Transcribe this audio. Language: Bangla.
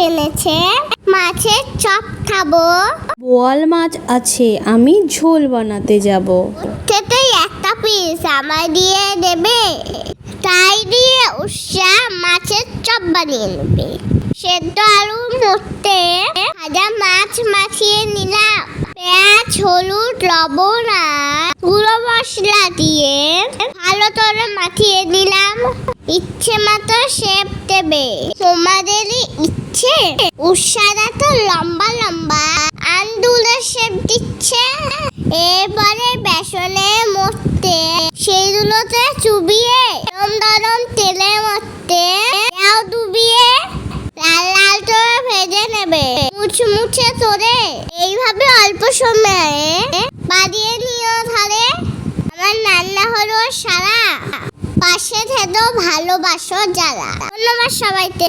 এনেছে, মাছের চপ খাবো। বোয়াল মাছ আছে, আমি ঝোল বানাতে যাব। খেতেই একটা পিস আমায় দিয়ে দেবে। তাই দিয়ে উষা মাছের চপ বানিয়ে নেবে। সেদ্ধ আলু মরতে ভাজা মাছ মাখিয়ে নিলাম। পেঁয়াজ, হলুদ, লবণ আর গুঁড়ো মশলা দিয়ে ভালো করে মাখিয়ে নিলাম। ইচ্ছে মতো শেপ দেবে, তোমাদেরই ইচ্ছে। উষারা তো লম্বা লম্বা আন্দুলের শেপ দিচ্ছে। এবারে বেসনে মরতে, সেইগুলোতে চুবিয়ে নরম তেলে মরতে তেল ডুবিয়ে লাল লাল করে ভেজে নেবে, মুচমুচে করে। এইভাবে অল্প সময়ে বানিয়ে নিও। তাহলে আমার রান্না হলো সারা। পাশে থেকেও ভালোবাসো যারা। ধন্যবাদ সবাইকে।